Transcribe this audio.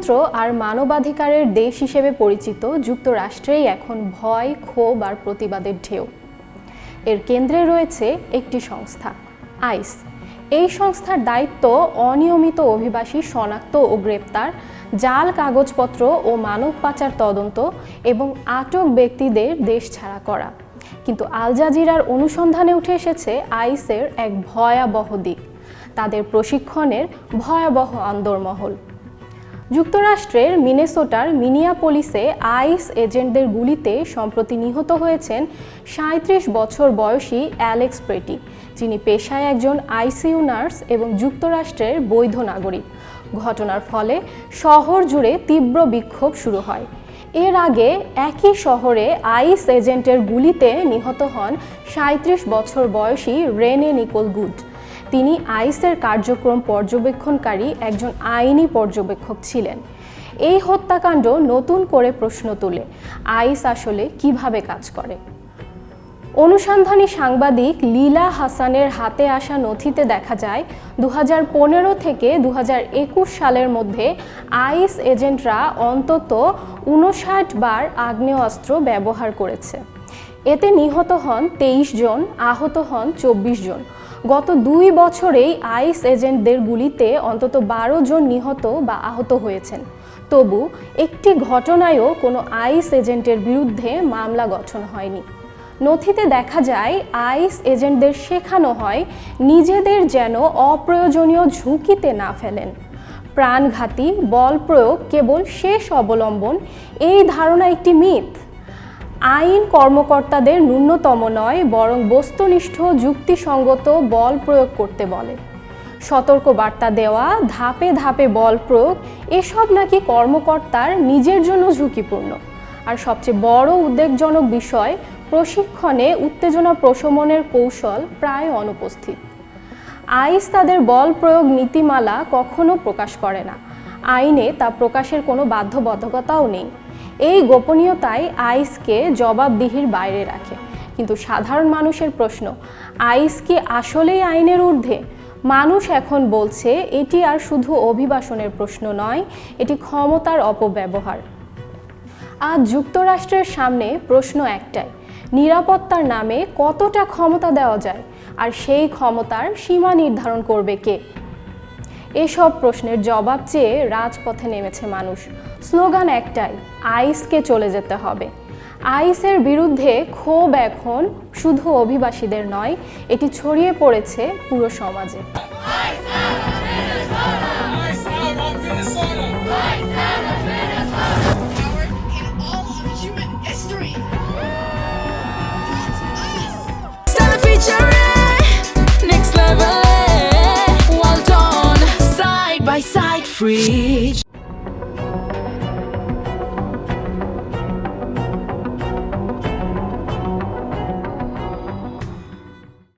গণতন্ত্র আর মানবাধিকারের দেশ হিসেবে পরিচিত যুক্তরাষ্ট্রেই এখন ভয়, ক্ষোভ আর প্রতিবাদের ঢেউ। এর কেন্দ্রে রয়েছে একটি সংস্থা, আইস। এই সংস্থার দায়িত্ব অনিয়মিত অভিবাসী শনাক্ত ও গ্রেপ্তার, জাল কাগজপত্র ও মানব পাচার তদন্ত এবং আটক ব্যক্তিদের দেশ ছাড়া করা। কিন্তু আল জাজিরার অনুসন্ধানে উঠে এসেছে আইসের এক ভয়াবহ দিক, তাদের প্রশিক্ষণের ভয়াবহ অন্দরমহল। যুক্তরাষ্ট্রের মিনেসোটার মিনিয়াপোলিসে আইস এজেন্টদের গুলিতে সম্প্রতি নিহত হয়েছেন ৩৭ বছর বয়সী অ্যালেক্স প্রেটি, যিনি পেশায় একজন আইসিইউ নার্স এবং যুক্তরাষ্ট্রের বৈধ নাগরিক। ঘটনার ফলে শহর জুড়ে তীব্র বিক্ষোভ শুরু হয়। এর আগে একই শহরে আইস এজেন্টের গুলিতে নিহত হন ৩৭ বছর বয়সী রেনে নিকোল গুড। তিনি আইসের কার্যক্রম পর্যবেক্ষণকারী একজন আইনি পর্যবেক্ষক ছিলেন। এই হত্যাকাণ্ড নতুন করে প্রশ্ন তোলে, আইস আসলে কিভাবে কাজ করে। অনুসন্ধানী সাংবাদিক লীলা হাসানের হাতে আসা নথিতে দেখা যায় ২০১৫ থেকে ২০২১ সালের মধ্যে আইস এজেন্টরা অন্তত ৫৯ বার আগ্নেয়াস্ত্র ব্যবহার করেছে। এতে নিহত হন ২৩ জন, আহত হন ২৪ জন। গত ২ বছরেই আইস এজেন্টদের গুলিতে অন্তত ১২ জন নিহত বা আহত হয়েছেন। তবু একটি ঘটনায়ও কোনো আইস এজেন্টের বিরুদ্ধে মামলা গঠন হয়নি। নথিতে দেখা যায় আইস এজেন্টদের শেখানো হয় নিজেদের যেন অপ্রয়োজনীয় ঝুঁকিতে না ফেলেন। প্রাণঘাতী বল প্রয়োগ কেবল শেষ অবলম্বন, এই ধারণা একটি মিথ। আইন কর্মকর্তাদের ন্যূনতম নয়, বরং বস্তুনিষ্ঠ যুক্তিসঙ্গত বল প্রয়োগ করতে বলে। সতর্ক বার্তা দেওয়া, ধাপে ধাপে বল প্রয়োগ, এসব নাকি কর্মকর্তার নিজের জন্য ঝুঁকিপূর্ণ। আর সবচেয়ে বড় উদ্বেগজনক বিষয়, প্রশিক্ষণে উত্তেজনা প্রশমনের কৌশল প্রায় অনুপস্থিত। আইস তাদের বল প্রয়োগ নীতিমালা কখনো প্রকাশ করে না। আইনে তা প্রকাশের কোনো বাধ্যবাধকতাও নেই। এই গোপনীয়তাই আইসকে জবাবদিহির বাইরে রাখে। কিন্তু সাধারণ মানুষের প্রশ্ন, আইস কি আসলেই আইনের ঊর্ধ্বে? মানুষ এখন বলছে এটি আর শুধু অভিবাসনের প্রশ্ন নয়, এটি ক্ষমতার অপব্যবহার। আজ যুক্তরাষ্ট্রের সামনে প্রশ্ন একটাই, নিরাপত্তার নামে কতটা ক্ষমতা দেওয়া যায়, আর সেই ক্ষমতার সীমা নির্ধারণ করবে কে? এসব প্রশ্নের জবাব চেয়ে রাজপথে নেমেছে মানুষ। স্লোগান একটাই, আইসকে চলে যেতে হবে। আইসের বিরুদ্ধে ক্ষোভ এখন শুধু অভিবাসীদের নয়, এটি ছড়িয়ে পড়েছে পুরো সমাজে। By side, free.